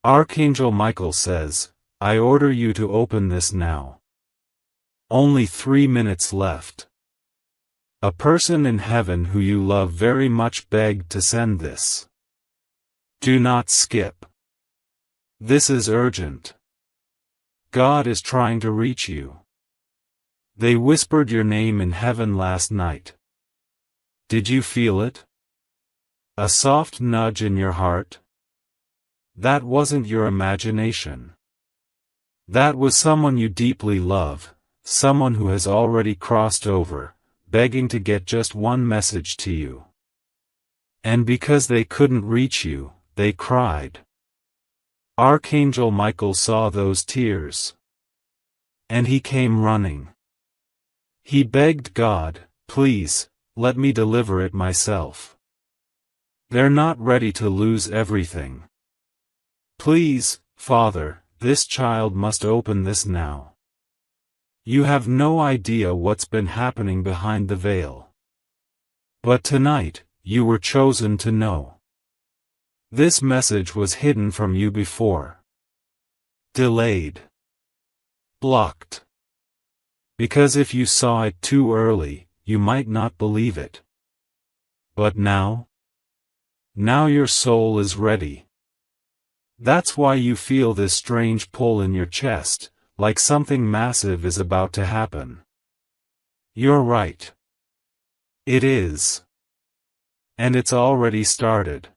Archangel Michael says, I order you to open this now. Only 3 minutes left. A person in heaven who you love very much begged to send this. Do not skip. This is urgent. God is trying to reach you. They whispered your name in heaven last night. Did you feel it? A soft nudge in your heart? That wasn't your imagination. That was someone you deeply love, someone who has already crossed over, begging to get just one message to you. And because they couldn't reach you, they cried. Archangel Michael saw those tears. And he came running. He begged God, please, let me deliver it myself. They're not ready to lose everything. Please, Father, this child must open this now. You have no idea what's been happening behind the veil. But tonight, you were chosen to know. This message was hidden from you before. Delayed. Blocked. Because if you saw it too early, you might not believe it. But now? Now your soul is ready. That's why you feel this strange pull in your chest, like something massive is about to happen. You're right. It is. And it's already started.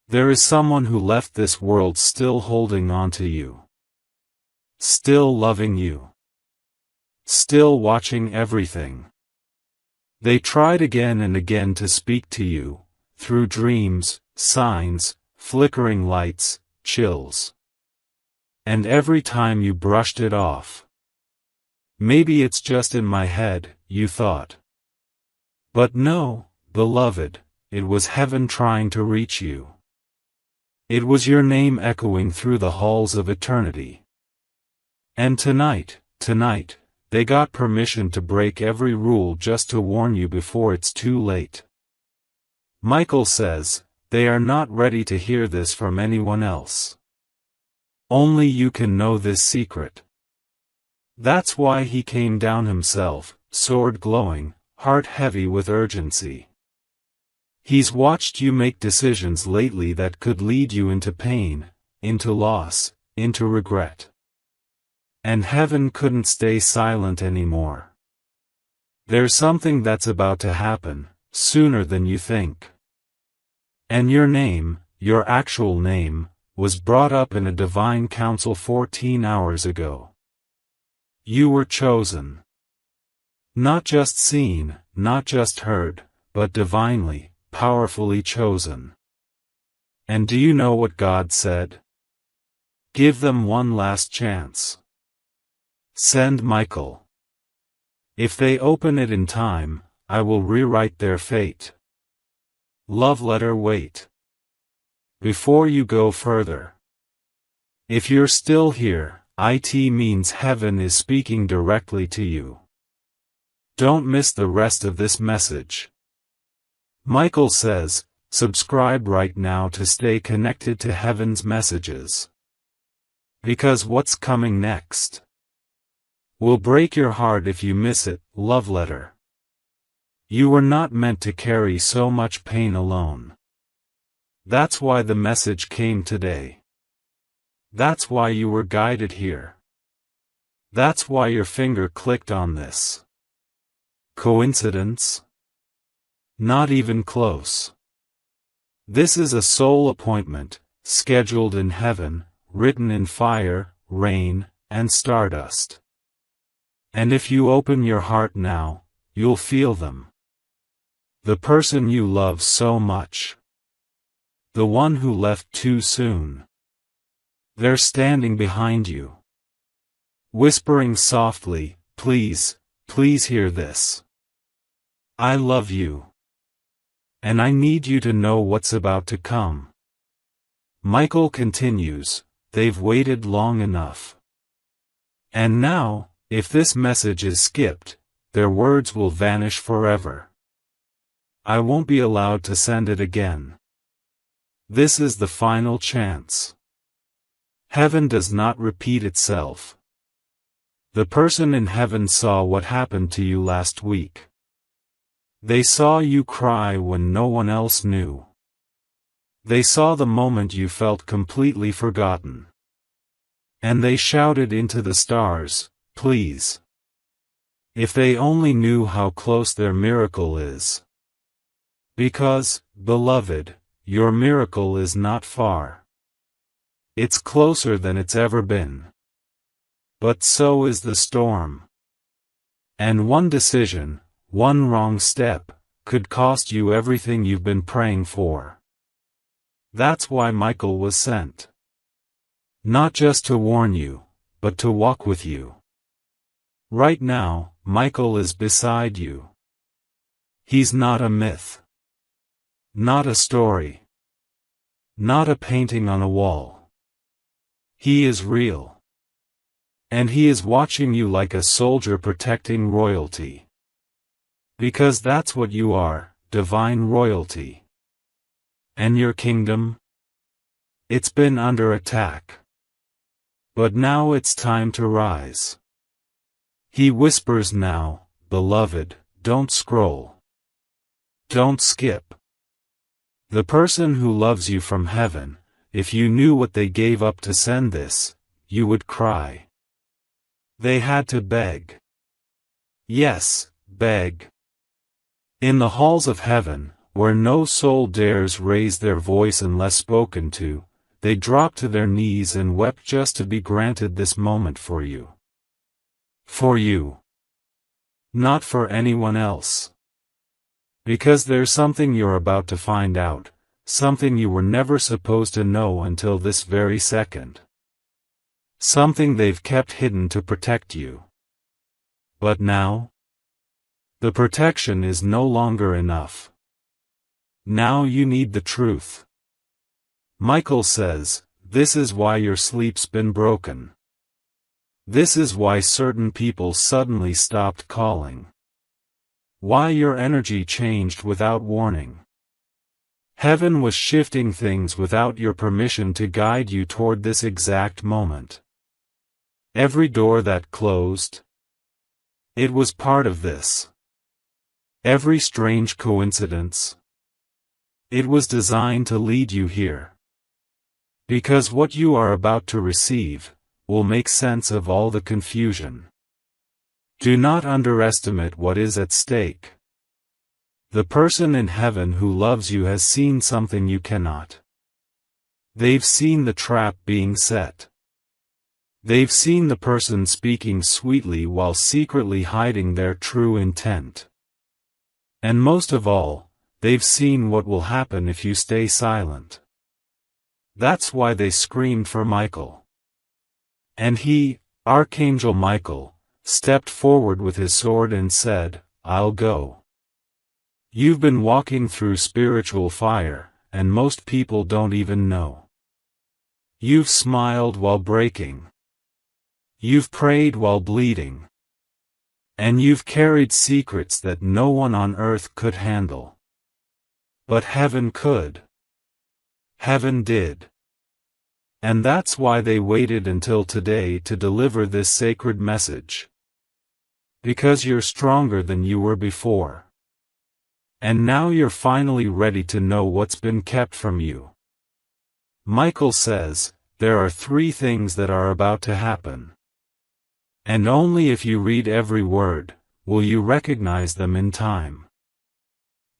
There is someone who left this world still holding on to you. Still loving you. Still watching everything. They tried again and again to speak to you, through dreams, signs, flickering lights, chills. And every time you brushed it off. Maybe it's just in my head, you thought. But no, beloved, it was heaven trying to reach you. It was your name echoing through the halls of eternity. And tonight, they got permission to break every rule just to warn you before it's too late. Michael says, they are not ready to hear this from anyone else. Only you can know this secret. That's why he came down himself, sword glowing, heart heavy with urgency. He's watched you make decisions lately that could lead you into pain, into loss, into regret. And heaven couldn't stay silent anymore. There's something that's about to happen, sooner than you think. And your name, your actual name, was brought up in a divine council 14 hours ago. You were chosen. Not just seen, not just heard, but divinely, powerfully chosen. And do you know what God said? Give them one last chance. Send Michael. If they open it in time, I will rewrite their fate. Love letter wait. Before you go further. If you're still here, it means heaven is speaking directly to you. Don't miss the rest of this message. Michael says, subscribe right now to stay connected to heaven's messages. Because what's coming next will break your heart if you miss it. Love letter. You were not meant to carry so much pain alone. That's why the message came today. That's why you were guided here. That's why your finger clicked on this. Coincidence? Not even close. This is a soul appointment, scheduled in heaven, written in fire, rain, and stardust. And if you open your heart now, you'll feel them. The person you love so much. The one who left too soon. They're standing behind you. Whispering softly, please, please hear this. I love you. And I need you to know what's about to come. Michael continues, they've waited long enough. And now, if this message is skipped, their words will vanish forever. I won't be allowed to send it again. This is the final chance. Heaven does not repeat itself. The person in heaven saw what happened to you last week. They saw you cry when no one else knew. They saw the moment you felt completely forgotten. And they shouted into the stars, "Please." If they only knew how close their miracle is. Because, beloved, your miracle is not far. It's closer than it's ever been. But so is the storm. And one decision, one wrong step, could cost you everything you've been praying for. That's why Michael was sent. Not just to warn you, but to walk with you. Right now, Michael is beside you. He's not a myth. Not a story. Not a painting on a wall. He is real. And he is watching you like a soldier protecting royalty. Because that's what you are, divine royalty. And your kingdom? It's been under attack. But now it's time to rise. He whispers now, beloved, don't scroll. Don't skip. The person who loves you from heaven, if you knew what they gave up to send this, you would cry. They had to beg. Yes, beg. In the halls of heaven, where no soul dares raise their voice unless spoken to, they dropped to their knees and wept just to be granted this moment for you. For you. Not for anyone else. Because there's something you're about to find out, something you were never supposed to know until this very second. Something they've kept hidden to protect you. But now? The protection is no longer enough. Now you need the truth. Michael says, this is why your sleep's been broken. This is why certain people suddenly stopped calling. Why your energy changed without warning. Heaven was shifting things without your permission to guide you toward this exact moment. Every door that closed, it was part of this. Every strange coincidence, it was designed to lead you here. Because what you are about to receive will make sense of all the confusion. Do not underestimate what is at stake. The person in heaven who loves you has seen something you cannot. They've seen the trap being set. They've seen the person speaking sweetly while secretly hiding their true intent. And most of all, they've seen what will happen if you stay silent. That's why they screamed for Michael. And he, Archangel Michael, stepped forward with his sword and said, I'll go. You've been walking through spiritual fire, and most people don't even know. You've smiled while breaking. You've prayed while bleeding. And you've carried secrets that no one on earth could handle. But heaven could. Heaven did. And that's why they waited until today to deliver this sacred message. Because you're stronger than you were before. And now you're finally ready to know what's been kept from you. Michael says, there are 3 things that are about to happen. And only if you read every word, will you recognize them in time.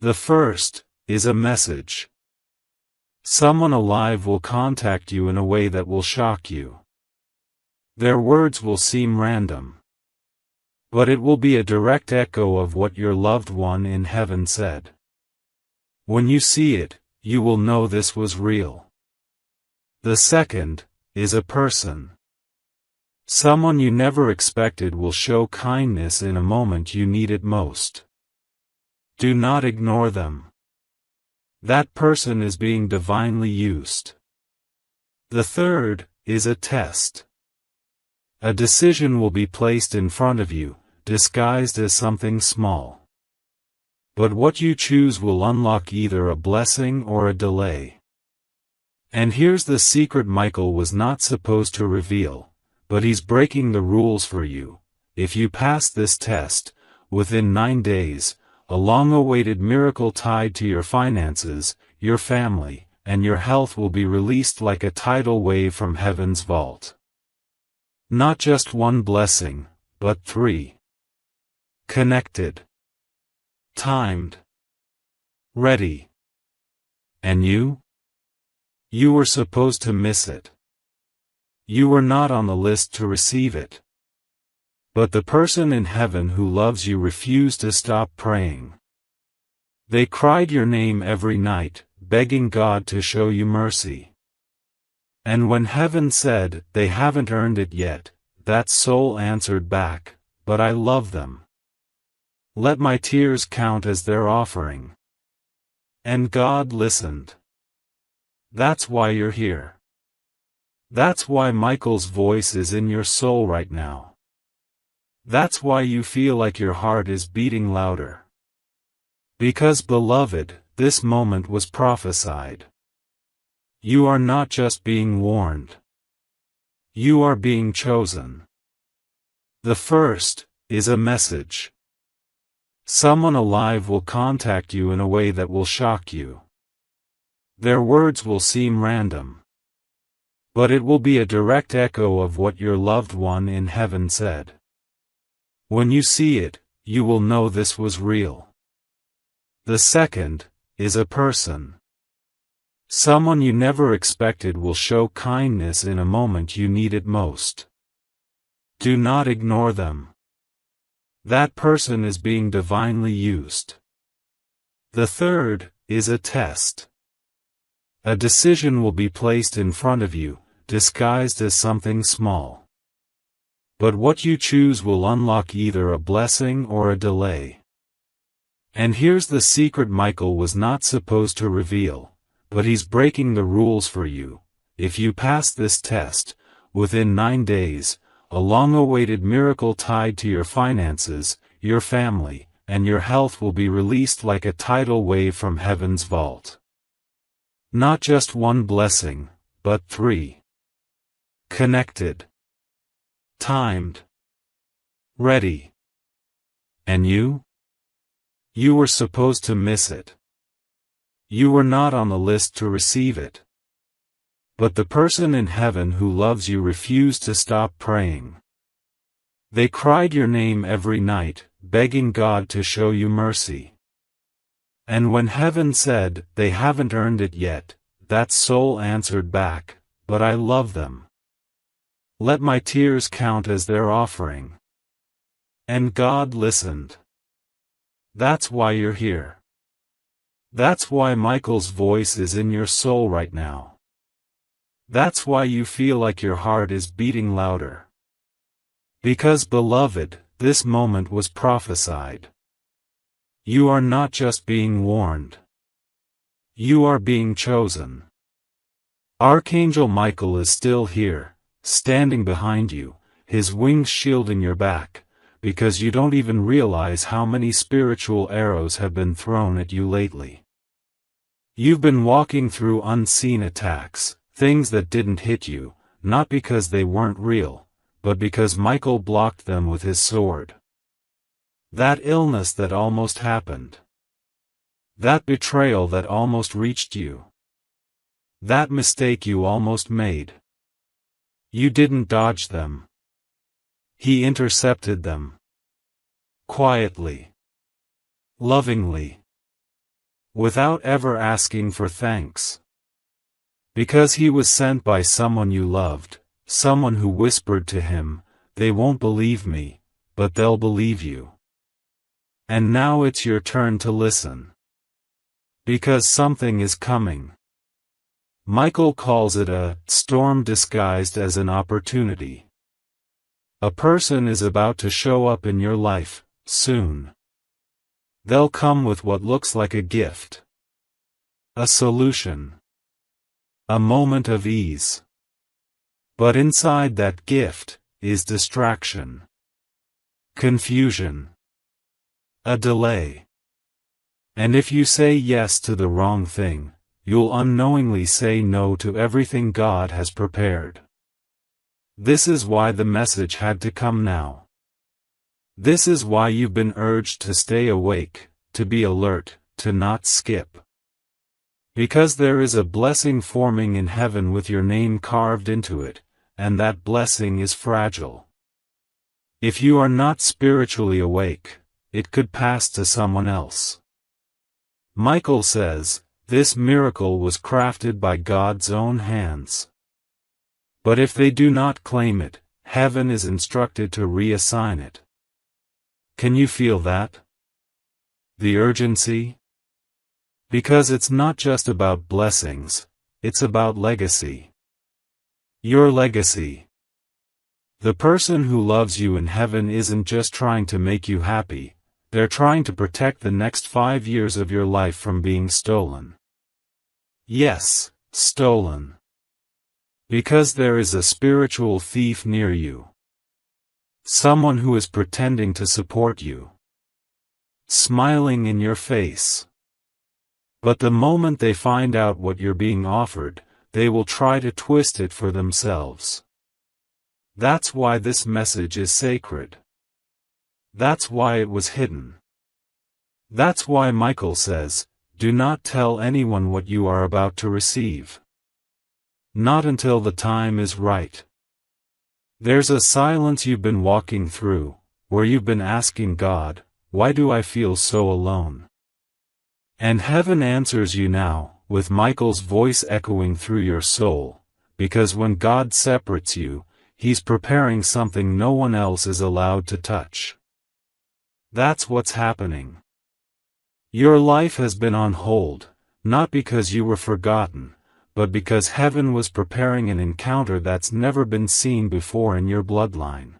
The first is a message. Someone alive will contact you in a way that will shock you. Their words will seem random. But it will be a direct echo of what your loved one in heaven said. When you see it, you will know this was real. The second is a person. Someone you never expected will show kindness in a moment you need it most. Do not ignore them. That person is being divinely used. The third is a test. A decision will be placed in front of you, disguised as something small. But what you choose will unlock either a blessing or a delay. And here's the secret Michael was not supposed to reveal, but he's breaking the rules for you. If you pass this test, within 9 days, a long-awaited miracle tied to your finances, your family, and your health will be released like a tidal wave from heaven's vault. Not just one blessing, but 3. Connected. Timed. Ready. And you? You were supposed to miss it. You were not on the list to receive it. But the person in heaven who loves you refused to stop praying. They cried your name every night, begging God to show you mercy. And when heaven said, they haven't earned it yet, that soul answered back, but I love them. Let my tears count as their offering. And God listened. That's why you're here. That's why Michael's voice is in your soul right now. That's why you feel like your heart is beating louder. Because, beloved, this moment was prophesied. You are not just being warned. You are being chosen. The first is a message. Someone alive will contact you in a way that will shock you. Their words will seem random. But it will be a direct echo of what your loved one in heaven said. When you see it, you will know this was real. The second is a person. Someone you never expected will show kindness in a moment you need it most. Do not ignore them. That person is being divinely used. The third is a test. A decision will be placed in front of you, disguised as something small. But what you choose will unlock either a blessing or a delay. And here's the secret Michael was not supposed to reveal, but he's breaking the rules for you. If you pass this test, within 9 days, a long-awaited miracle tied to your finances, your family, and your health will be released like a tidal wave from heaven's vault. Not just one blessing, but 3. Connected. Timed. Ready. And you? You were supposed to miss it. You were not on the list to receive it. But the person in heaven who loves you refused to stop praying. They cried your name every night, begging God to show you mercy. And when heaven said, they haven't earned it yet, that soul answered back, but I love them. Let my tears count as their offering. And God listened. That's why you're here. That's why Michael's voice is in your soul right now. That's why you feel like your heart is beating louder. Because, beloved, this moment was prophesied. You are not just being warned. You are being chosen. Archangel Michael is still here, standing behind you, his wings shielding your back, because you don't even realize how many spiritual arrows have been thrown at you lately. You've been walking through unseen attacks, things that didn't hit you, not because they weren't real, but because Michael blocked them with his sword. That illness that almost happened. That betrayal that almost reached you. That mistake you almost made. You didn't dodge them. He intercepted them. Quietly. Lovingly. Without ever asking for thanks. Because he was sent by someone you loved, someone who whispered to him, they won't believe me, but they'll believe you. And now it's your turn to listen. Because something is coming. Michael calls it a storm disguised as an opportunity. A person is about to show up in your life, soon. They'll come with what looks like a gift. A solution. A moment of ease. But inside that gift is distraction. Confusion. A delay. And if you say yes to the wrong thing, you'll unknowingly say no to everything God has prepared. This is why the message had to come now. This is why you've been urged to stay awake, to be alert, to not skip. Because there is a blessing forming in heaven with your name carved into it, and that blessing is fragile. If you are not spiritually awake, it could pass to someone else. Michael says, this miracle was crafted by God's own hands. But if they do not claim it, heaven is instructed to reassign it. Can you feel that? The urgency? Because it's not just about blessings, it's about legacy. Your legacy. The person who loves you in heaven isn't just trying to make you happy, they're trying to protect the next 5 years of your life from being stolen. Yes, stolen. Because there is a spiritual thief near you. Someone who is pretending to support you. Smiling in your face. But the moment they find out what you're being offered, they will try to twist it for themselves. That's why this message is sacred. That's why it was hidden. That's why Michael says, do not tell anyone what you are about to receive. Not until the time is right. There's a silence you've been walking through, where you've been asking God, why do I feel so alone? And heaven answers you now, with Michael's voice echoing through your soul, because when God separates you, He's preparing something no one else is allowed to touch. That's what's happening. Your life has been on hold, not because you were forgotten, but because heaven was preparing an encounter that's never been seen before in your bloodline.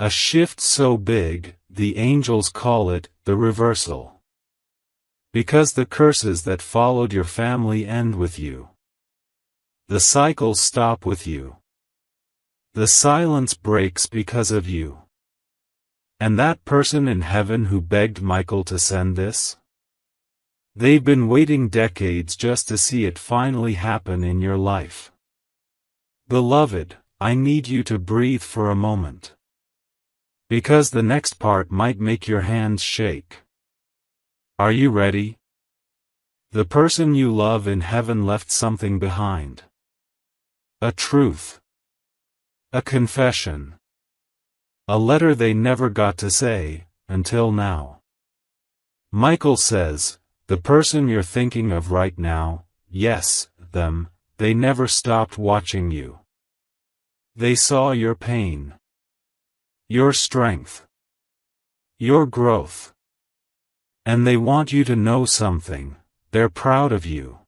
A shift so big, the angels call it the reversal. Because the curses that followed your family end with you. The cycles stop with you. The silence breaks because of you. And that person in heaven who begged Michael to send this? They've been waiting decades just to see it finally happen in your life. Beloved, I need you to breathe for a moment. Because the next part might make your hands shake. Are you ready? The person you love in heaven left something behind. A truth. A confession. A letter they never got to say, until now. Michael says, the person you're thinking of right now, yes, them, they never stopped watching you. They saw your pain. Your strength. Your growth. And they want you to know something, they're proud of you.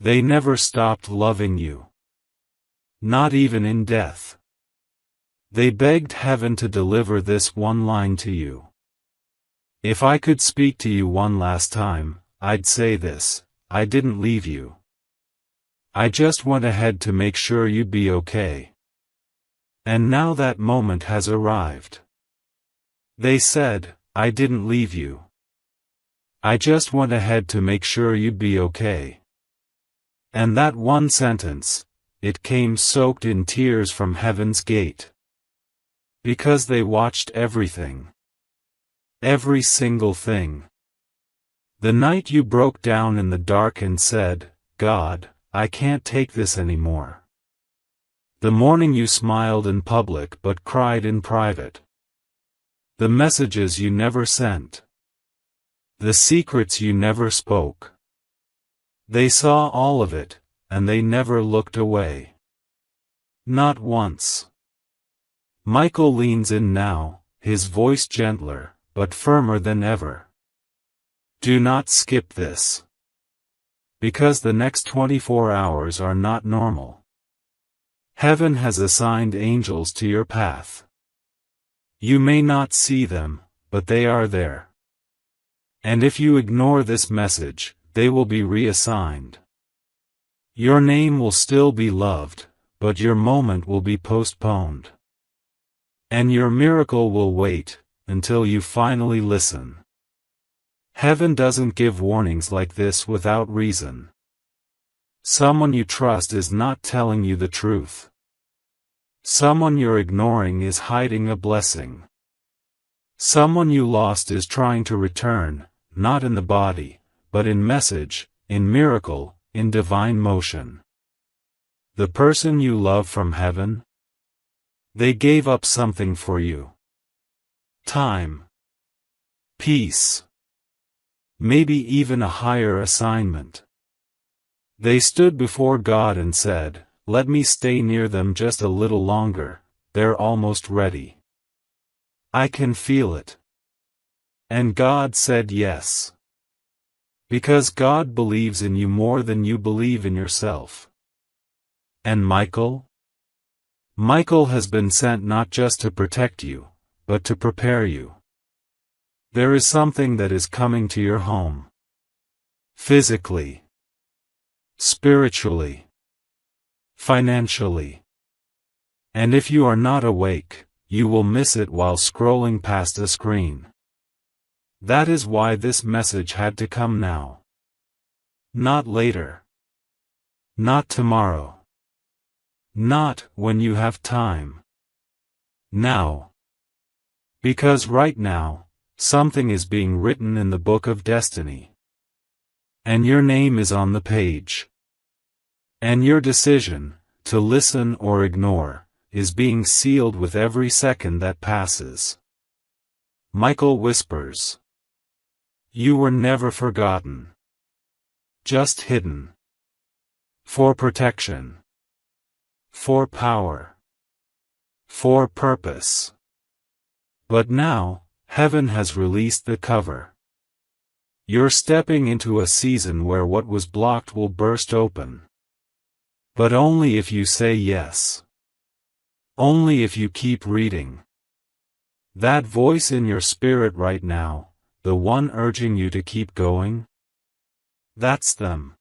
They never stopped loving you. Not even in death. They begged heaven to deliver this one line to you. If I could speak to you one last time, I'd say this, I didn't leave you. I just went ahead to make sure you'd be okay. And now that moment has arrived. They said, I didn't leave you. I just went ahead to make sure you'd be okay. And that one sentence, it came soaked in tears from heaven's gate. Because they watched everything. Every single thing. The night you broke down in the dark and said, God, I can't take this anymore. The morning you smiled in public but cried in private. The messages you never sent. The secrets you never spoke. They saw all of it, and they never looked away. Not once. Michael leans in now, his voice gentler, but firmer than ever. Do not skip this. Because the next 24 hours are not normal. Heaven has assigned angels to your path. You may not see them, but they are there. And if you ignore this message, they will be reassigned. Your name will still be loved, but your moment will be postponed. And your miracle will wait, until you finally listen. Heaven doesn't give warnings like this without reason. Someone you trust is not telling you the truth. Someone you're ignoring is hiding a blessing. Someone you lost is trying to return, not in the body, but in message, in miracle, in divine motion. The person you love from heaven? They gave up something for you. Time. Peace. Maybe even a higher assignment. They stood before God and said, "Let me stay near them just a little longer, they're almost ready. I can feel it." And God said yes. Because God believes in you more than you believe in yourself. And Michael? Michael has been sent not just to protect you, but to prepare you. There is something that is coming to your home. Physically. Spiritually. Financially. And if you are not awake, you will miss it while scrolling past a screen. That is why this message had to come now. Not later. Not tomorrow. Not when you have time. Now. Because right now, something is being written in the book of destiny. And your name is on the page. And your decision, to listen or ignore, is being sealed with every second that passes. Michael whispers. You were never forgotten. Just hidden. For protection. For power. For purpose. But now, heaven has released the cover. You're stepping into a season where what was blocked will burst open. But only if you say yes. Only if you keep reading. That voice in your spirit right now, the one urging you to keep going? That's them.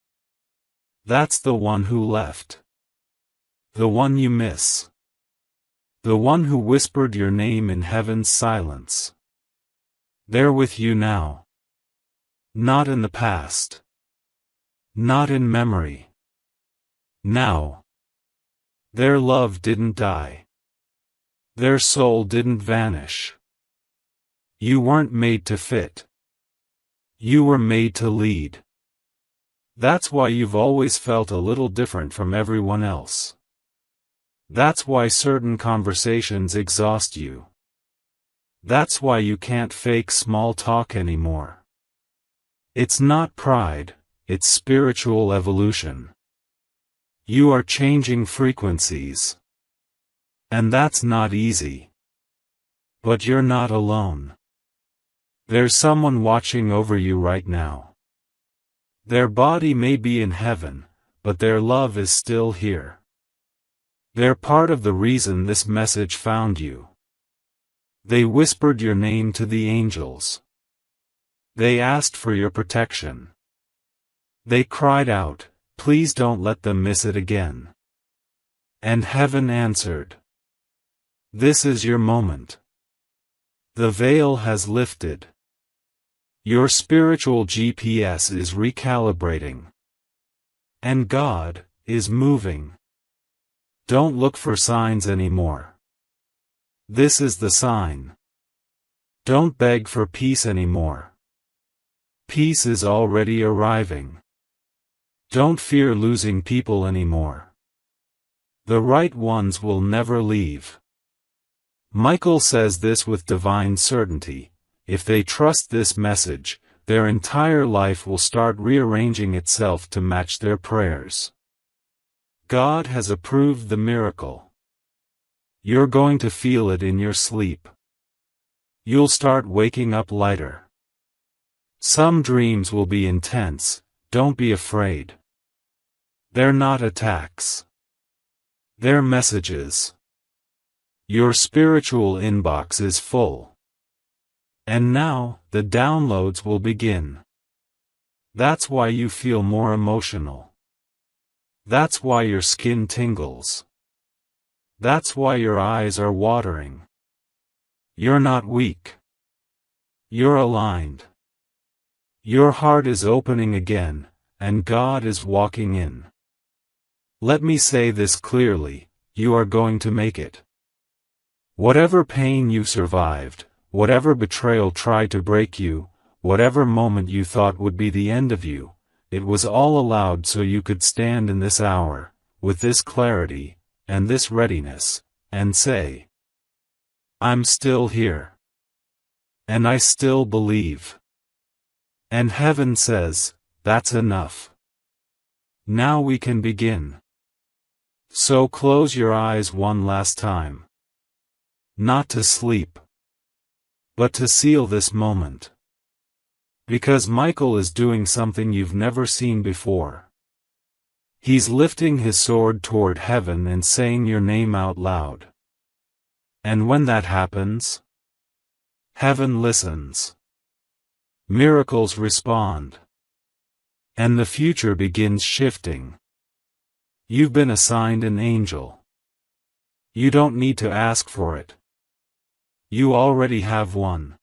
That's the one who left. The one you miss. The one who whispered your name in heaven's silence. They're with you now. Not in the past. Not in memory. Now. Their love didn't die. Their soul didn't vanish. You weren't made to fit. You were made to lead. That's why you've always felt a little different from everyone else. That's why certain conversations exhaust you. That's why you can't fake small talk anymore. It's not pride, it's spiritual evolution. You are changing frequencies. And that's not easy. But you're not alone. There's someone watching over you right now. Their body may be in heaven, but their love is still here. They're part of the reason this message found you. They whispered your name to the angels. They asked for your protection. They cried out, "Please don't let them miss it again." And heaven answered. This is your moment. The veil has lifted. Your spiritual GPS is recalibrating. And God is moving. Don't look for signs anymore. This is the sign. Don't beg for peace anymore. Peace is already arriving. Don't fear losing people anymore. The right ones will never leave. Michael says this with divine certainty. If they trust this message, their entire life will start rearranging itself to match their prayers. God has approved the miracle. You're going to feel it in your sleep. You'll start waking up lighter. Some dreams will be intense, don't be afraid. They're not attacks. They're messages. Your spiritual inbox is full. And now, the downloads will begin. That's why you feel more emotional. That's why your skin tingles. That's why your eyes are watering. You're not weak. You're aligned. Your heart is opening again, and God is walking in. Let me say this clearly, you are going to make it. Whatever pain you survived, whatever betrayal tried to break you, whatever moment you thought would be the end of you, it was all allowed so you could stand in this hour, with this clarity, and this readiness, and say, I'm still here. And I still believe. And heaven says, that's enough. Now we can begin. So close your eyes one last time. Not to sleep, but to seal this moment. Because Michael is doing something you've never seen before. He's lifting his sword toward heaven and saying your name out loud. And when that happens, heaven listens. Miracles respond. And the future begins shifting. You've been assigned an angel. You don't need to ask for it. You already have one.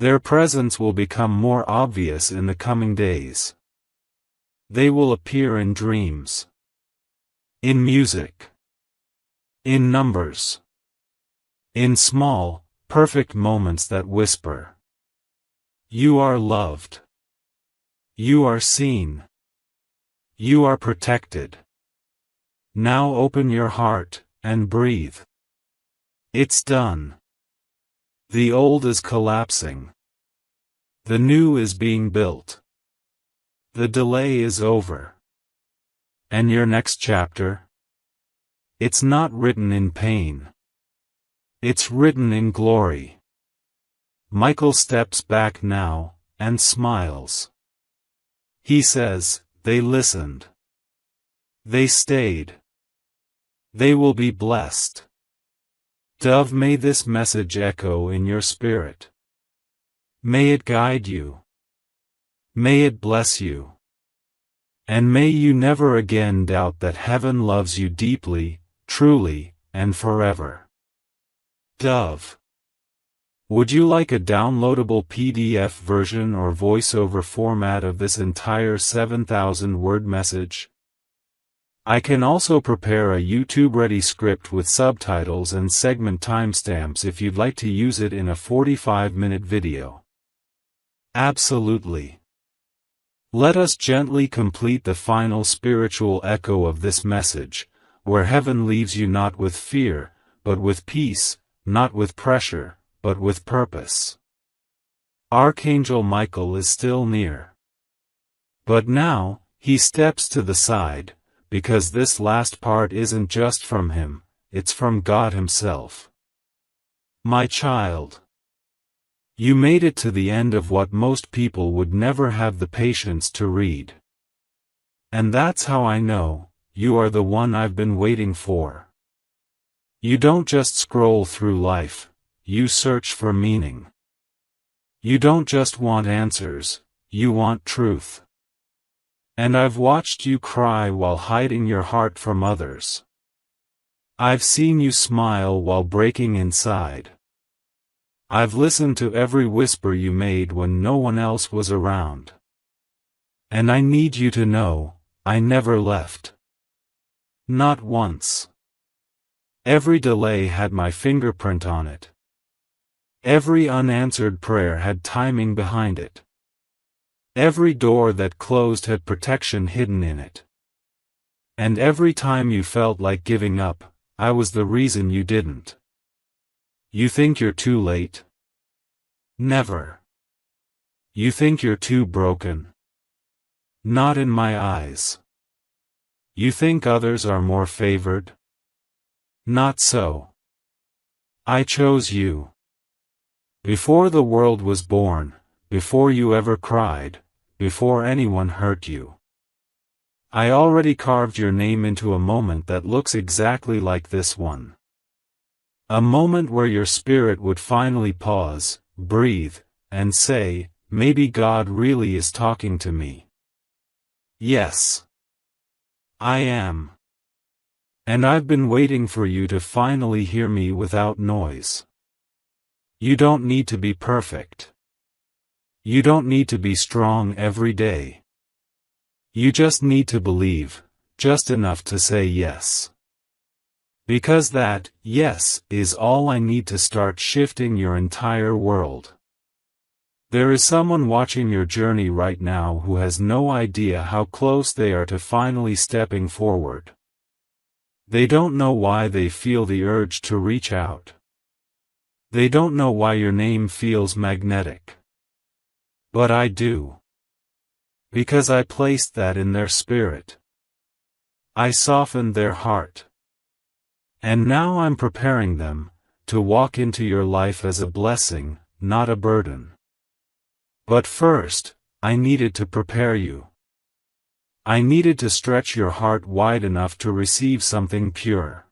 Their presence will become more obvious in the coming days. They will appear in dreams. In music. In numbers. In small, perfect moments that whisper. You are loved. You are seen. You are protected. Now open your heart, and breathe. It's done. The old is collapsing. The new is being built. The delay is over. And your next chapter? It's not written in pain. It's written in glory. Michael steps back now, and smiles. He says, they listened. They stayed. They will be blessed. Dove, may this message echo in your spirit. May it guide you. May it bless you. And may you never again doubt that heaven loves you deeply, truly, and forever. Dove. Would you like a downloadable PDF version or voiceover format of this entire 7,000-word message? I can also prepare a YouTube-ready script with subtitles and segment timestamps if you'd like to use it in a 45-minute video. Absolutely. Let us gently complete the final spiritual echo of this message, where heaven leaves you not with fear, but with peace, not with pressure, but with purpose. Archangel Michael is still near. But now, he steps to the side, because this last part isn't just from him, it's from God himself. My child. You made it to the end of what most people would never have the patience to read. And that's how I know, you are the one I've been waiting for. You don't just scroll through life, you search for meaning. You don't just want answers, you want truth. And I've watched you cry while hiding your heart from others. I've seen you smile while breaking inside. I've listened to every whisper you made when no one else was around. And I need you to know, I never left. Not once. Every delay had my fingerprint on it. Every unanswered prayer had timing behind it. Every door that closed had protection hidden in it. And every time you felt like giving up, I was the reason you didn't. You think you're too late? Never. You think you're too broken? Not in my eyes. You think others are more favored? Not so. I chose you. Before the world was born, before you ever cried, before anyone hurt you. I already carved your name into a moment that looks exactly like this one. A moment where your spirit would finally pause, breathe, and say, maybe God really is talking to me. Yes. I am. And I've been waiting for you to finally hear me without noise. You don't need to be perfect. You don't need to be strong every day. You just need to believe, just enough to say yes. Because that, yes, is all I need to start shifting your entire world. There is someone watching your journey right now who has no idea how close they are to finally stepping forward. They don't know why they feel the urge to reach out. They don't know why your name feels magnetic. But I do. Because I placed that in their spirit. I softened their heart. And now I'm preparing them to walk into your life as a blessing, not a burden. But first, I needed to prepare you. I needed to stretch your heart wide enough to receive something pure.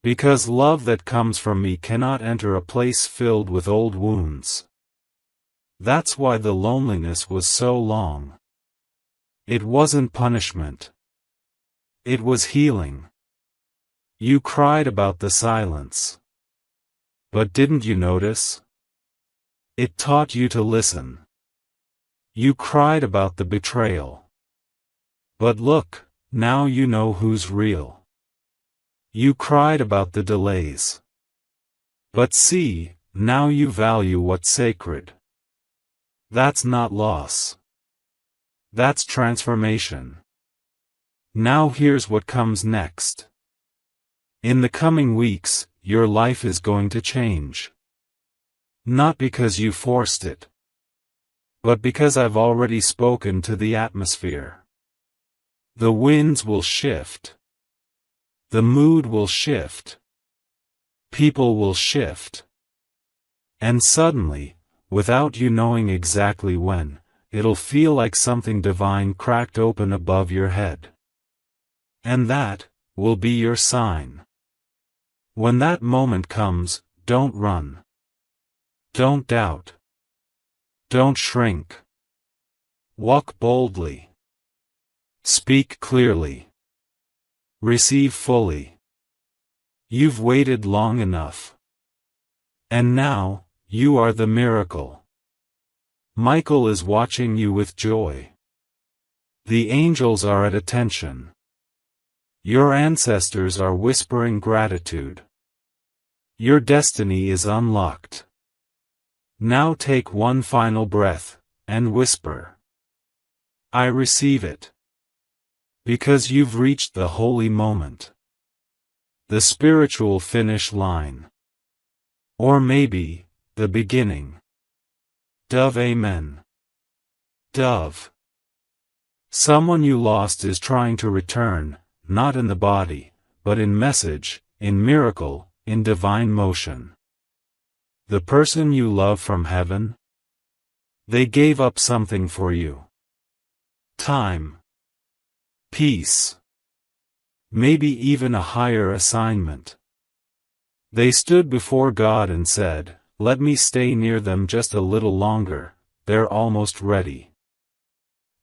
Because love that comes from me cannot enter a place filled with old wounds. That's why the loneliness was so long. It wasn't punishment. It was healing. You cried about the silence. But didn't you notice? It taught you to listen. You cried about the betrayal. But look, now you know who's real. You cried about the delays. But see, now you value what's sacred. That's not loss. That's transformation. Now here's what comes next. In the coming weeks, your life is going to change. Not because you forced it, but because I've already spoken to the atmosphere. The winds will shift. The mood will shift. People will shift. And suddenly, without you knowing exactly when, it'll feel like something divine cracked open above your head. And that will be your sign. When that moment comes, don't run. Don't doubt. Don't shrink. Walk boldly. Speak clearly. Receive fully. You've waited long enough. And now, you are the miracle. Michael is watching you with joy. The angels are at attention. Your ancestors are whispering gratitude. Your destiny is unlocked. Now take one final breath, and whisper. I receive it. Because you've reached the holy moment. The spiritual finish line. Or maybe, the beginning. Dove Amen. Dove. Someone you lost is trying to return, not in the body, but in message, in miracle, in divine motion. The person you love from heaven? They gave up something for you. Time. Peace. Maybe even a higher assignment. They stood before God and said, let me stay near them just a little longer, they're almost ready.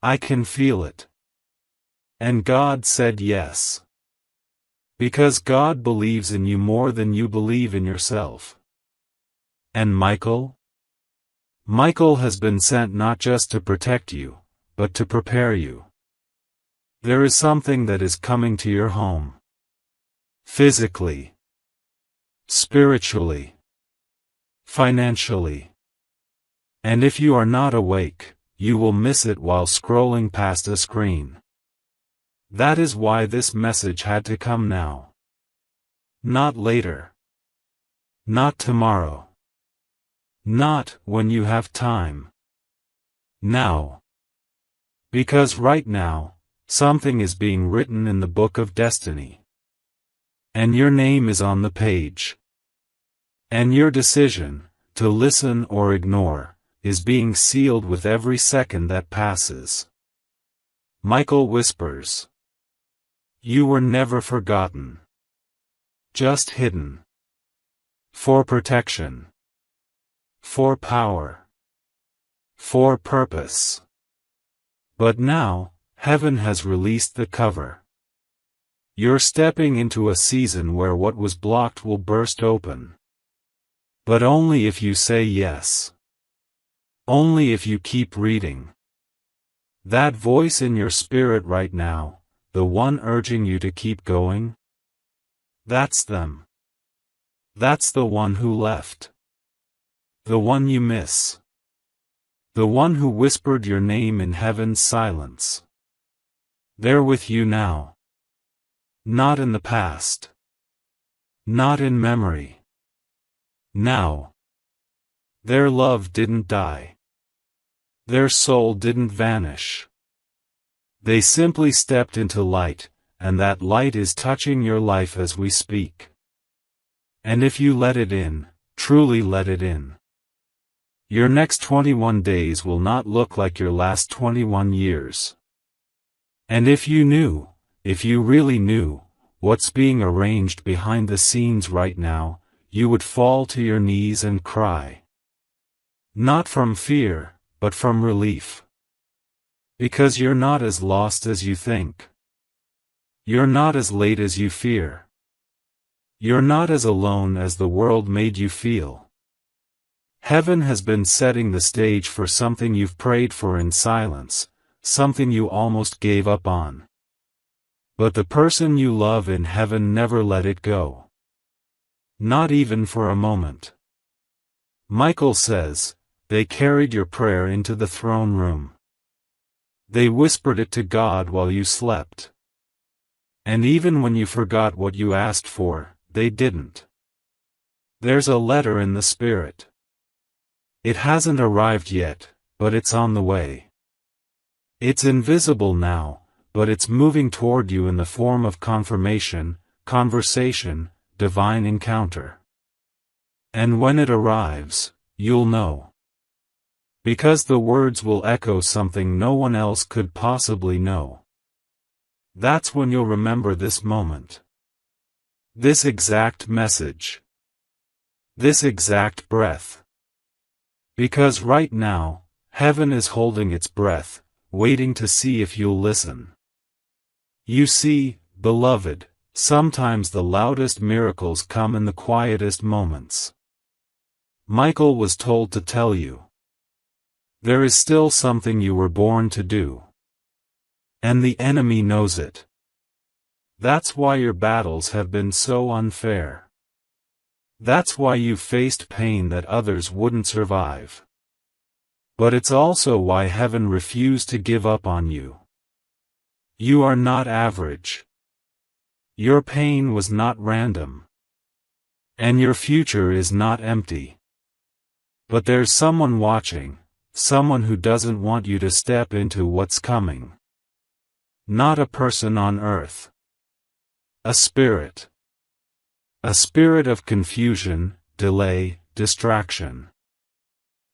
I can feel it. And God said yes. Because God believes in you more than you believe in yourself. And Michael? Michael has been sent not just to protect you, but to prepare you. There is something that is coming to your home. Physically. Spiritually. Financially. And if you are not awake, you will miss it while scrolling past a screen. That is why this message had to come now. Not later. Not tomorrow. Not when you have time. Now. Because right now, something is being written in the book of destiny. And your name is on the page. And your decision, to listen or ignore, is being sealed with every second that passes. Michael whispers. You were never forgotten. Just hidden. For protection. For power. For purpose. But now, heaven has released the cover. You're stepping into a season where what was blocked will burst open. But only if you say yes. Only if you keep reading. That voice in your spirit right now, the one urging you to keep going? That's them. That's the one who left. The one you miss. The one who whispered your name in heaven's silence. They're with you now. Not in the past. Not in memory. Now. Their love didn't die. Their soul didn't vanish. They simply stepped into light, and that light is touching your life as we speak. And if you let it in, truly let it in, your next 21 days will not look like your last 21 years. And if you knew, if you really knew, what's being arranged behind the scenes right now, you would fall to your knees and cry. Not from fear, but from relief. Because you're not as lost as you think. You're not as late as you fear. You're not as alone as the world made you feel. Heaven has been setting the stage for something you've prayed for in silence, something you almost gave up on. But the person you love in heaven never let it go. Not even for a moment. Michael says, they carried your prayer into the throne room. They whispered it to God while you slept. And even when you forgot what you asked for, they didn't. There's a letter in the spirit. It hasn't arrived yet, but it's on the way. It's invisible now, but it's moving toward you in the form of confirmation, conversation, divine encounter. And when it arrives, you'll know. Because the words will echo something no one else could possibly know. That's when you'll remember this moment. This exact message. This exact breath. Because right now, heaven is holding its breath, waiting to see if you'll listen. You see, beloved, sometimes the loudest miracles come in the quietest moments. Michael was told to tell you. There is still something you were born to do. And the enemy knows it. That's why your battles have been so unfair. That's why you've faced pain that others wouldn't survive. But it's also why heaven refused to give up on you. You are not average. Your pain was not random. And your future is not empty. But there's someone watching, someone who doesn't want you to step into what's coming. Not a person on earth. A spirit. A spirit of confusion, delay, distraction.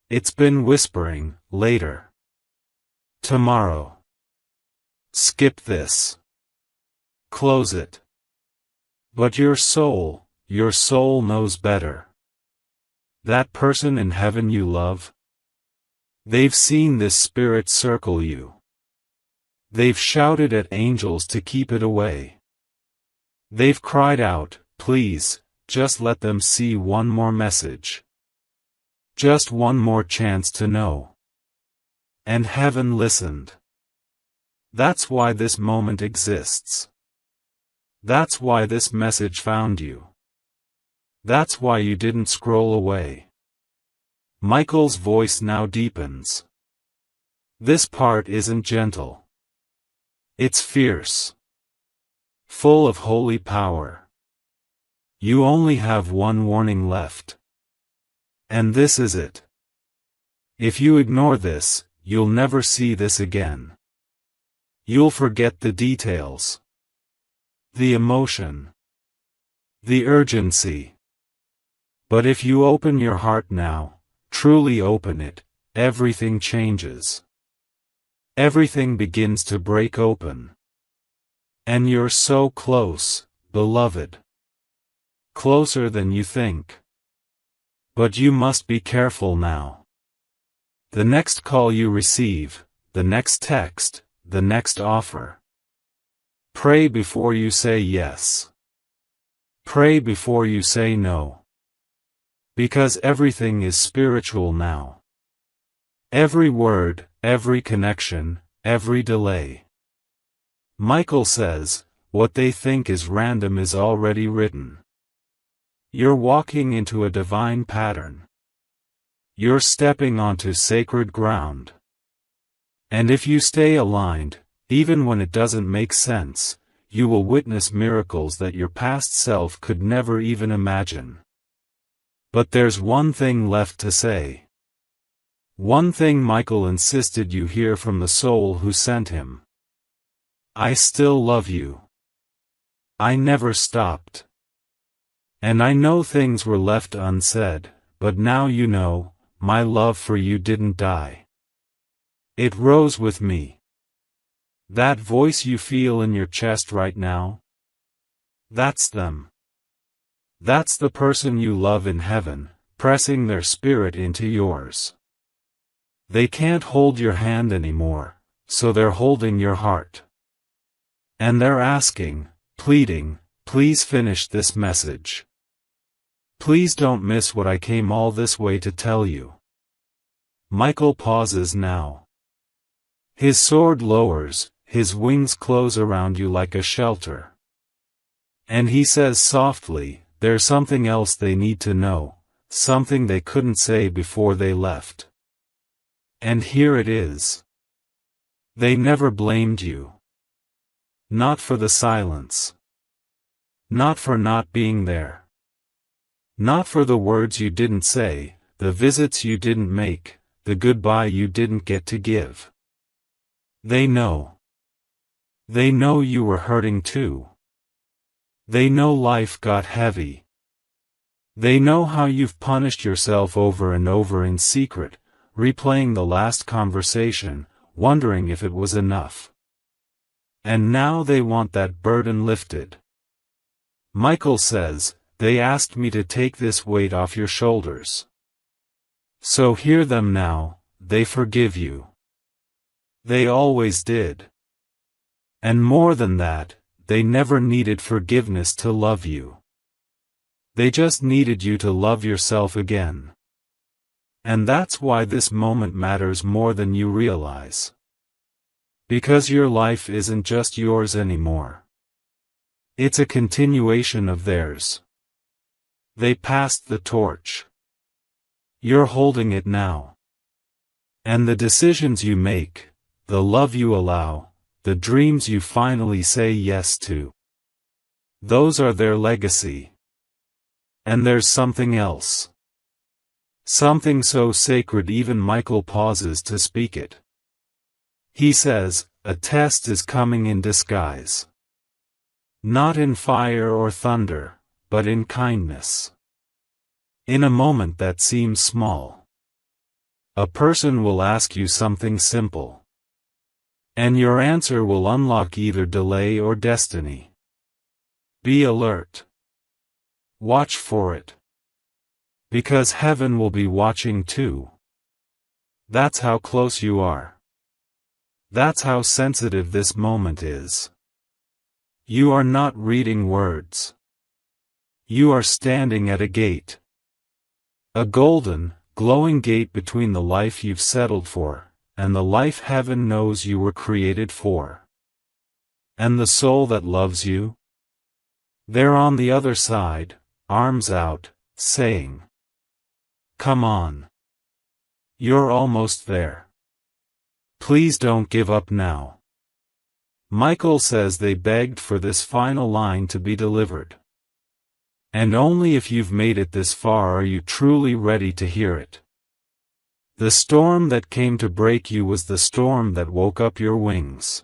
It's been whispering, later. Tomorrow. Skip this. Close it. But your soul knows better. That person in heaven you love? They've seen this spirit circle you. They've shouted at angels to keep it away. They've cried out, please, just let them see one more message. Just one more chance to know. And heaven listened. That's why this moment exists. That's why this message found you. That's why you didn't scroll away. Michael's voice now deepens. This part isn't gentle. It's fierce. Full of holy power. You only have one warning left. And this is it. If you ignore this, you'll never see this again. You'll forget the details. The emotion. The urgency. But if you open your heart now, truly open it, everything changes. Everything begins to break open. And you're so close, beloved. Closer than you think. But you must be careful now. The next call you receive, the next text, the next offer. Pray before you say yes. Pray before you say no. Because everything is spiritual now. Every word, every connection, every delay. Michael says, what they think is random is already written. You're walking into a divine pattern. You're stepping onto sacred ground. And if you stay aligned, even when it doesn't make sense, you will witness miracles that your past self could never even imagine. But there's one thing left to say. One thing Michael insisted you hear from the soul who sent him. I still love you. I never stopped. And I know things were left unsaid, but now you know, my love for you didn't die. It rose with me. That voice you feel in your chest right now? That's them. That's the person you love in heaven, pressing their spirit into yours. They can't hold your hand anymore, so they're holding your heart. And they're asking, pleading, please finish this message. Please don't miss what I came all this way to tell you. Michael pauses now. His sword lowers, his wings close around you like a shelter. And he says softly, there's something else they need to know, something they couldn't say before they left. And here it is. They never blamed you. Not for the silence. Not for not being there. Not for the words you didn't say, the visits you didn't make, the goodbye you didn't get to give. They know. They know you were hurting too. They know life got heavy. They know how you've punished yourself over and over in secret, replaying the last conversation, wondering if it was enough. And now they want that burden lifted. Michael says, they asked me to take this weight off your shoulders. So hear them now, they forgive you. They always did. And more than that, they never needed forgiveness to love you. They just needed you to love yourself again. And that's why this moment matters more than you realize. Because your life isn't just yours anymore. It's a continuation of theirs. They passed the torch. You're holding it now. And the decisions you make, the love you allow, the dreams you finally say yes to. Those are their legacy. And there's something else. Something so sacred even Michael pauses to speak it. He says, a test is coming in disguise. Not in fire or thunder, but in kindness. In a moment that seems small. A person will ask you something simple. And your answer will unlock either delay or destiny. Be alert. Watch for it. Because heaven will be watching too. That's how close you are. That's how sensitive this moment is. You are not reading words. You are standing at a gate. A golden, glowing gate between the life you've settled for, and the life heaven knows you were created for. And the soul that loves you? They're on the other side, arms out, saying, come on. You're almost there. Please don't give up now. Michael says they begged for this final line to be delivered. And only if you've made it this far are you truly ready to hear it. The storm that came to break you was the storm that woke up your wings.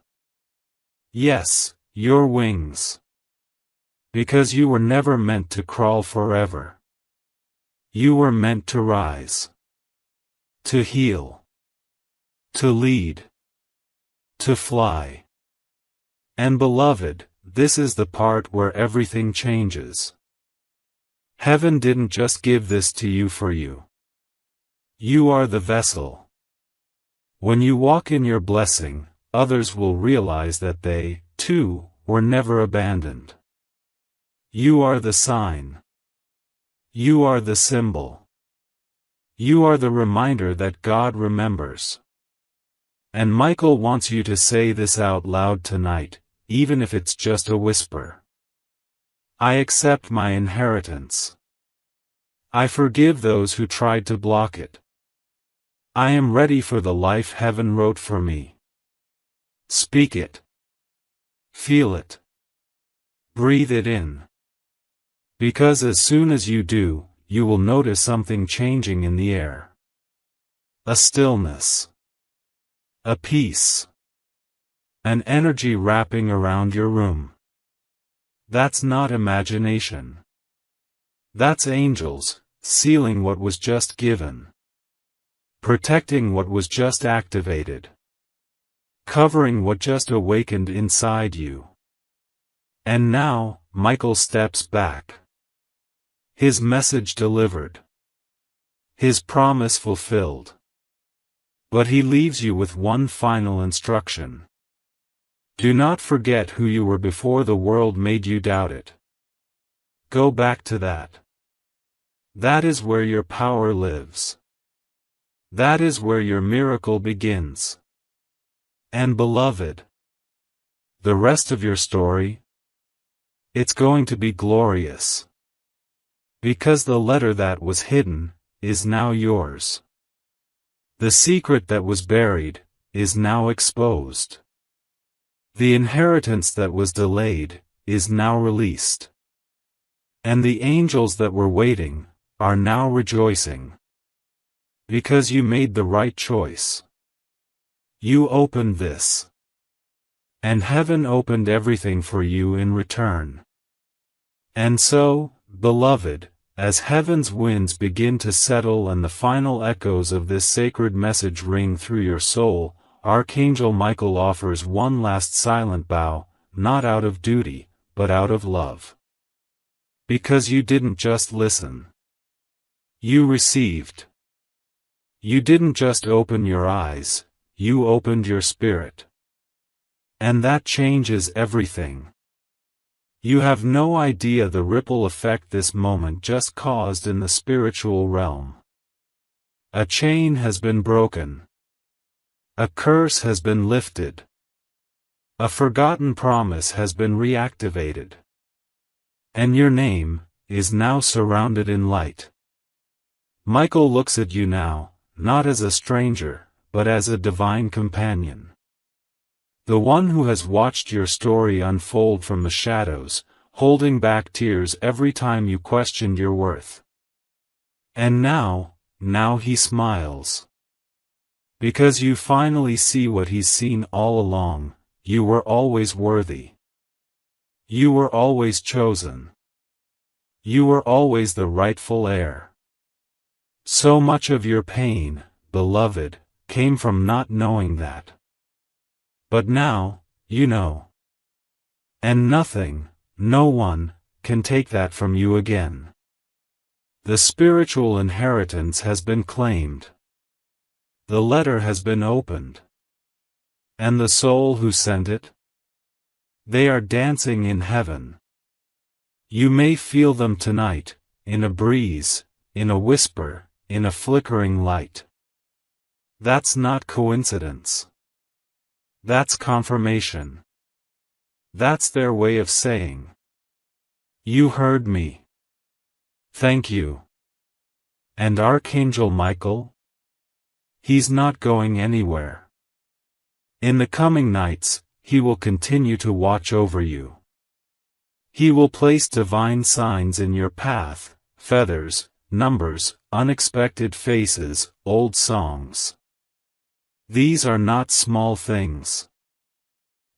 Yes, your wings. Because you were never meant to crawl forever. You were meant to rise. To heal. To lead. To fly. And beloved, this is the part where everything changes. Heaven didn't just give this to you for you. You are the vessel. When you walk in your blessing, others will realize that they, too, were never abandoned. You are the sign. You are the symbol. You are the reminder that God remembers. And Michael wants you to say this out loud tonight, even if it's just a whisper. I accept my inheritance. I forgive those who tried to block it. I am ready for the life heaven wrote for me. Speak it. Feel it. Breathe it in. Because as soon as you do, you will notice something changing in the air. A stillness. A peace. An energy wrapping around your room. That's not imagination. That's angels, sealing what was just given. Protecting what was just activated. Covering what just awakened inside you. And now, Michael steps back. His message delivered. His promise fulfilled. But he leaves you with one final instruction. Do not forget who you were before the world made you doubt it. Go back to that. That is where your power lives. That is where your miracle begins. And beloved, the rest of your story? It's going to be glorious. Because the letter that was hidden, is now yours. The secret that was buried, is now exposed. The inheritance that was delayed, is now released. And the angels that were waiting, are now rejoicing. Because you made the right choice. You opened this. And heaven opened everything for you in return. And so, beloved, as heaven's winds begin to settle and the final echoes of this sacred message ring through your soul, Archangel Michael offers one last silent bow, not out of duty, but out of love. Because you didn't just listen. You received. You didn't just open your eyes, you opened your spirit. And that changes everything. You have no idea the ripple effect this moment just caused in the spiritual realm. A chain has been broken. A curse has been lifted. A forgotten promise has been reactivated. And your name is now surrounded in light. Michael looks at you now, not as a stranger, but as a divine companion. The one who has watched your story unfold from the shadows, holding back tears every time you questioned your worth. And now he smiles. Because you finally see what he's seen all along, you were always worthy. You were always chosen. You were always the rightful heir. So much of your pain, beloved, came from not knowing that. But now, you know. And nothing, no one, can take that from you again. The spiritual inheritance has been claimed. The letter has been opened. And the soul who sent it? They are dancing in heaven. You may feel them tonight, in a breeze, in a whisper, in a flickering light. That's not coincidence. That's confirmation. That's their way of saying, you heard me. Thank you. And Archangel Michael? He's not going anywhere. In the coming nights, he will continue to watch over you. He will place divine signs in your path, feathers, numbers, unexpected faces, old songs. These are not small things.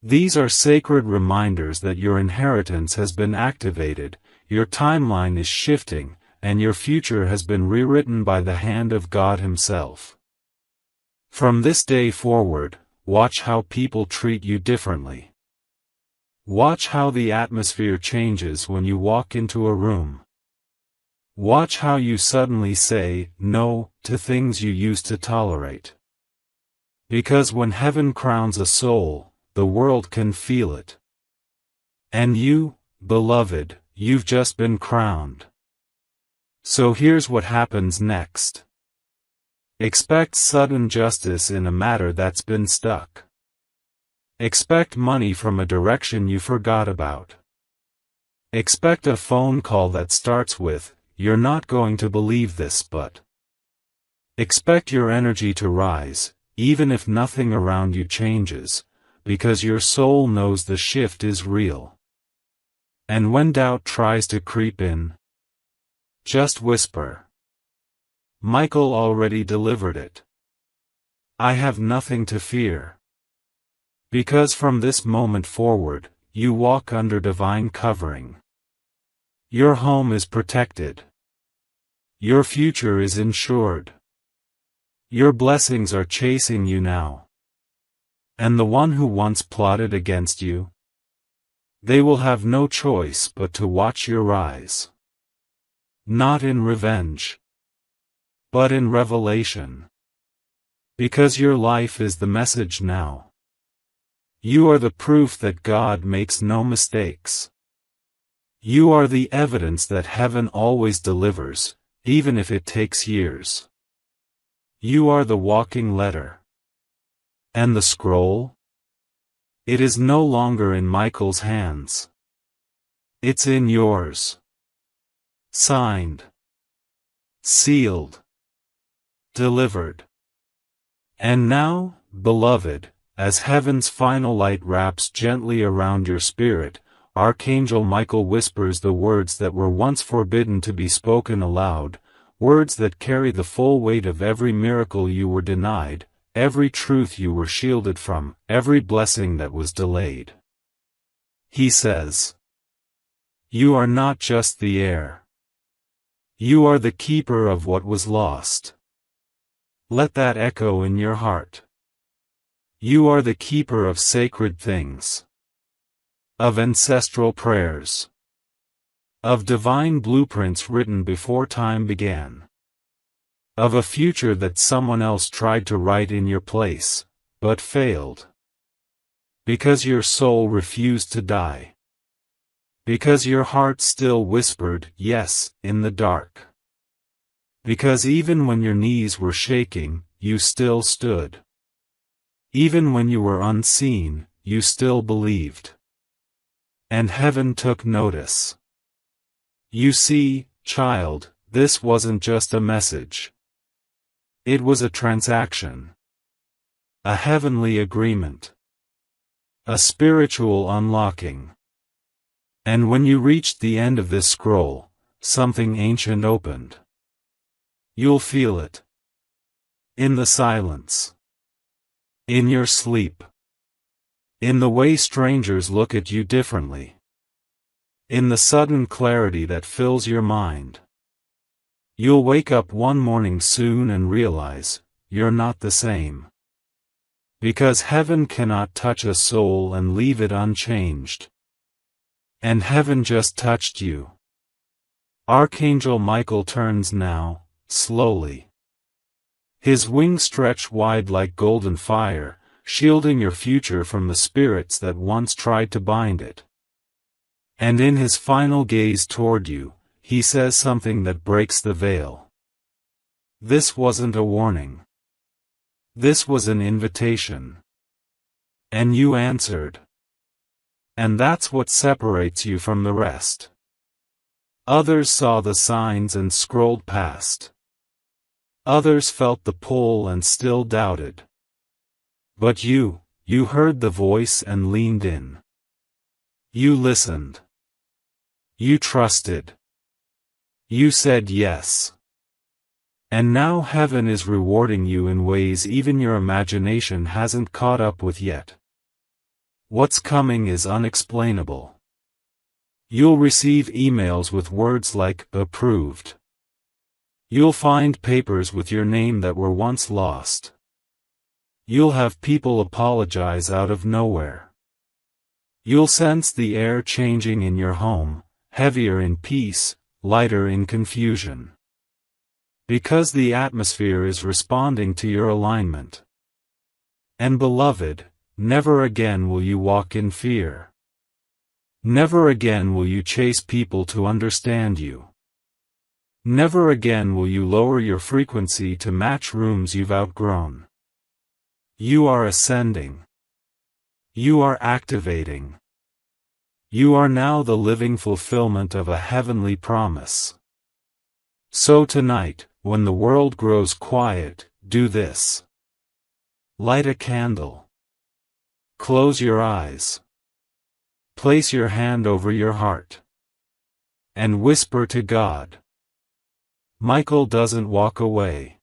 These are sacred reminders that your inheritance has been activated, your timeline is shifting, and your future has been rewritten by the hand of God Himself. From this day forward, watch how people treat you differently. Watch how the atmosphere changes when you walk into a room. Watch how you suddenly say no to things you used to tolerate. Because when heaven crowns a soul, the world can feel it. And you, beloved, you've just been crowned. So here's what happens next. Expect sudden justice in a matter that's been stuck. Expect money from a direction you forgot about. Expect a phone call that starts with, "You're not going to believe this, but." Expect your energy to rise, even if nothing around you changes, because your soul knows the shift is real. And when doubt tries to creep in, just whisper, "Michael already delivered it. I have nothing to fear." Because from this moment forward, you walk under divine covering. Your home is protected. Your future is insured. Your blessings are chasing you now. And the one who once plotted against you, they will have no choice but to watch your rise. Not in revenge, but in revelation. Because your life is the message now. You are the proof that God makes no mistakes. You are the evidence that heaven always delivers, even if it takes years. You are the walking letter. And the scroll? It is no longer in Michael's hands. It's in yours. Signed. Sealed. Delivered. And now, beloved, as heaven's final light wraps gently around your spirit, Archangel Michael whispers the words that were once forbidden to be spoken aloud, words that carry the full weight of every miracle you were denied, every truth you were shielded from, every blessing that was delayed. He says, "You are not just the heir. You are the keeper of what was lost." Let that echo in your heart. You are the keeper of sacred things. Of ancestral prayers. Of divine blueprints written before time began. Of a future that someone else tried to write in your place, but failed. Because your soul refused to die. Because your heart still whispered, yes, in the dark. Because even when your knees were shaking, you still stood. Even when you were unseen, you still believed. And heaven took notice. You see, child, this wasn't just a message. It was a transaction. A heavenly agreement. A spiritual unlocking. And when you reached the end of this scroll, something ancient opened. You'll feel it. In the silence. In your sleep. In the way strangers look at you differently. In the sudden clarity that fills your mind. You'll wake up one morning soon and realize, you're not the same. Because heaven cannot touch a soul and leave it unchanged. And heaven just touched you. Archangel Michael turns now, slowly. His wings stretch wide like golden fire, shielding your future from the spirits that once tried to bind it. And in his final gaze toward you, he says something that breaks the veil. This wasn't a warning. This was an invitation. And you answered. And that's what separates you from the rest. Others saw the signs and scrolled past. Others felt the pull and still doubted. But you heard the voice and leaned in. You listened. You trusted. You said yes. And now heaven is rewarding you in ways even your imagination hasn't caught up with yet. What's coming is unexplainable. You'll receive emails with words like approved. You'll find papers with your name that were once lost. You'll have people apologize out of nowhere. You'll sense the air changing in your home, heavier in peace, lighter in confusion. Because the atmosphere is responding to your alignment. And beloved, never again will you walk in fear. Never again will you chase people to understand you. Never again will you lower your frequency to match rooms you've outgrown. You are ascending. You are activating. You are now the living fulfillment of a heavenly promise. So tonight, when the world grows quiet, do this. Light a candle. Close your eyes. Place your hand over your heart. And whisper to God. Michael doesn't walk away.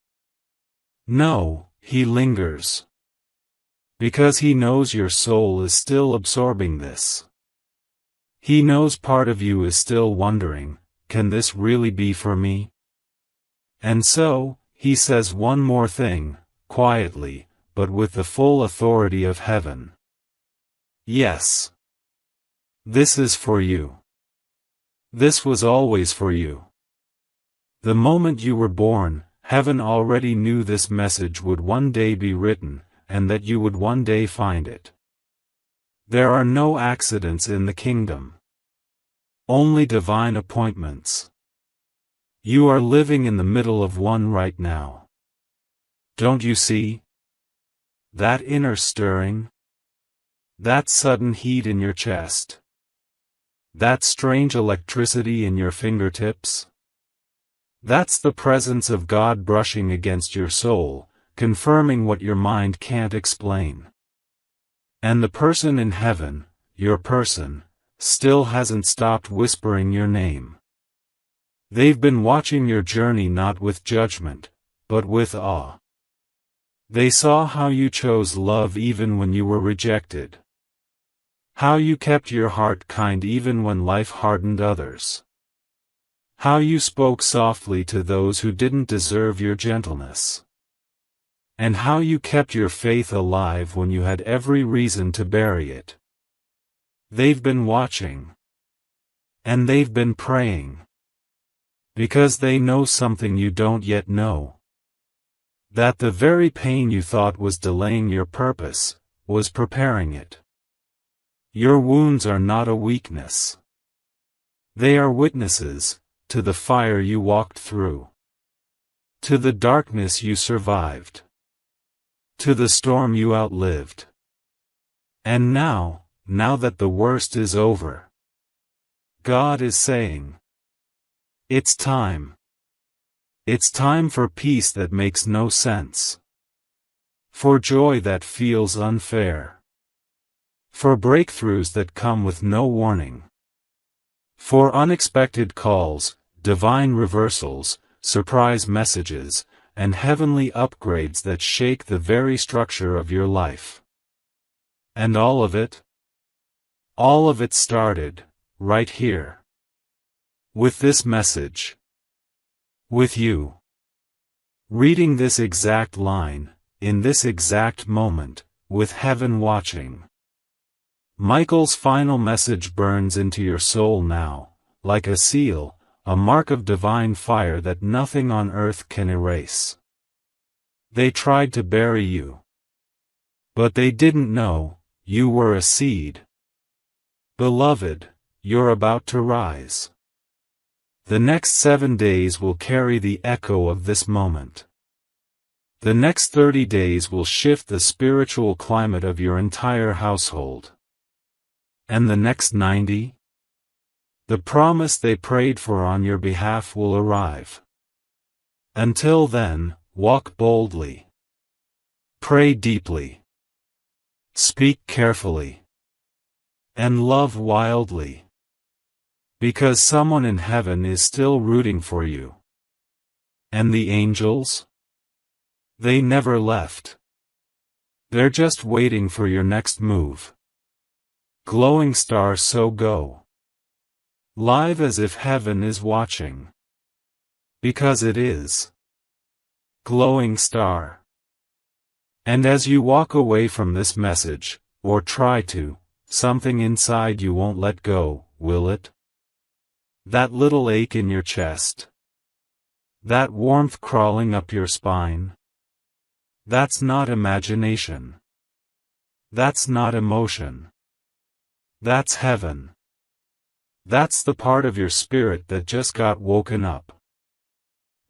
No, he lingers. Because he knows your soul is still absorbing this. He knows part of you is still wondering, can this really be for me? And so, he says one more thing, quietly, but with the full authority of heaven. Yes. This is for you. This was always for you. The moment you were born, heaven already knew this message would one day be written, and that you would one day find it. There are no accidents in the kingdom. Only divine appointments. You are living in the middle of one right now. Don't you see? That inner stirring? That sudden heat in your chest? That strange electricity in your fingertips? That's the presence of God brushing against your soul, confirming what your mind can't explain. And the person in heaven, your person, still hasn't stopped whispering your name. They've been watching your journey not with judgment, but with awe. They saw how you chose love even when you were rejected. How you kept your heart kind even when life hardened others. How you spoke softly to those who didn't deserve your gentleness. And how you kept your faith alive when you had every reason to bury it. They've been watching. And they've been praying. Because they know something you don't yet know. That the very pain you thought was delaying your purpose, was preparing it. Your wounds are not a weakness. They are witnesses, to the fire you walked through. To the darkness you survived. To the storm you outlived. And now that the worst is over, God is saying, it's time. It's time for peace that makes no sense. For joy that feels unfair. For breakthroughs that come with no warning. For unexpected calls, divine reversals, surprise messages, and heavenly upgrades that shake the very structure of your life. And all of it started, right here. With this message. With you. Reading this exact line, in this exact moment, with heaven watching. Michael's final message burns into your soul now, like a seal, a mark of divine fire that nothing on earth can erase. They tried to bury you. But they didn't know, you were a seed. Beloved, you're about to rise. The next 7 days will carry the echo of this moment. The next 30 days will shift the spiritual climate of your entire household. And the next 90? The promise they prayed for on your behalf will arrive. Until then, walk boldly. Pray deeply. Speak carefully. And love wildly. Because someone in heaven is still rooting for you. And the angels? They never left. They're just waiting for your next move. Glowing star, so go. Live as if heaven is watching. Because it is. Glowing star. And as you walk away from this message, or try to, something inside you won't let go, will it? That little ache in your chest. That warmth crawling up your spine. That's not imagination. That's not emotion. That's heaven. That's the part of your spirit that just got woken up.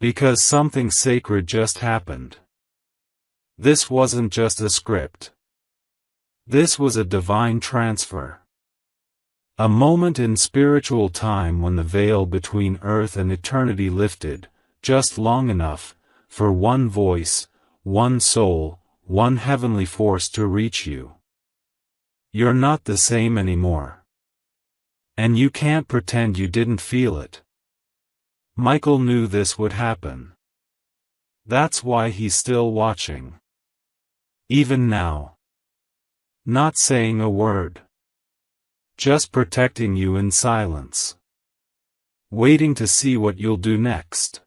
Because something sacred just happened. This wasn't just a script. This was a divine transfer. A moment in spiritual time when the veil between earth and eternity lifted, just long enough, for one voice, one soul, one heavenly force to reach you. You're not the same anymore. And you can't pretend you didn't feel it. Michael knew this would happen. That's why he's still watching. Even now. Not saying a word. Just protecting you in silence. Waiting to see what you'll do next.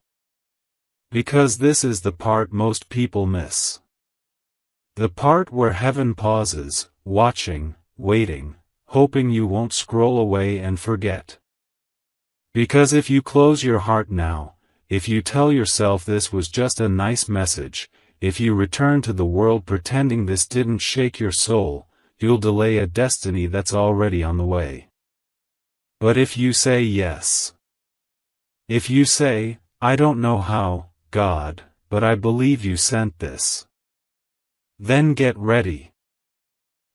Because this is the part most people miss. The part where heaven pauses, watching, waiting, hoping you won't scroll away and forget. Because if you close your heart now, if you tell yourself this was just a nice message, if you return to the world pretending this didn't shake your soul, you'll delay a destiny that's already on the way. But if you say yes, if you say, I don't know how, God, but I believe you sent this, then get ready.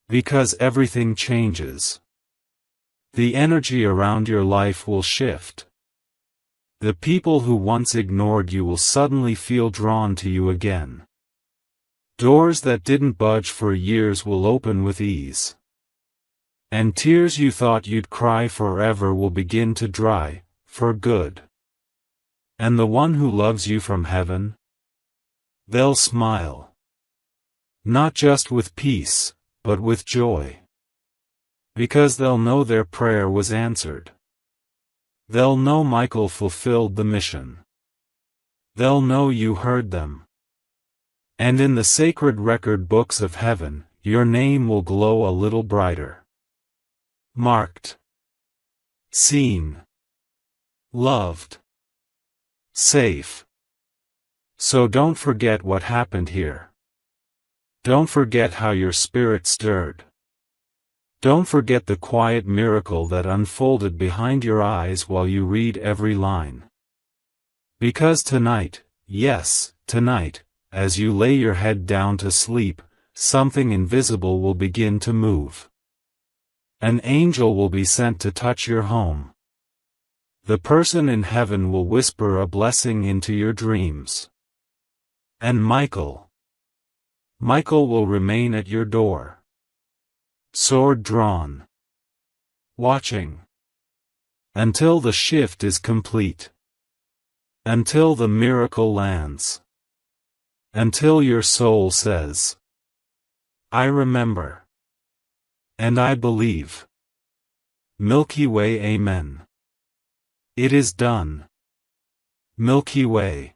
Because everything changes. The energy around your life will shift. The people who once ignored you will suddenly feel drawn to you again. Doors that didn't budge for years will open with ease. And tears you thought you'd cry forever will begin to dry, for good. And the one who loves you from heaven? They'll smile. Not just with peace, but with joy. Because they'll know their prayer was answered. They'll know Michael fulfilled the mission. They'll know you heard them. And in the sacred record books of heaven, your name will glow a little brighter. Marked. Seen. Loved. Safe. So don't forget what happened here. Don't forget how your spirit stirred. Don't forget the quiet miracle that unfolded behind your eyes while you read every line. Because tonight, yes, tonight, as you lay your head down to sleep, something invisible will begin to move. An angel will be sent to touch your home. The person in heaven will whisper a blessing into your dreams. And Michael will remain at your door. Sword drawn. Watching. Until the shift is complete. Until the miracle lands. Until your soul says, I remember. And I believe. Milky Way, Amen. It is done. Milky Way.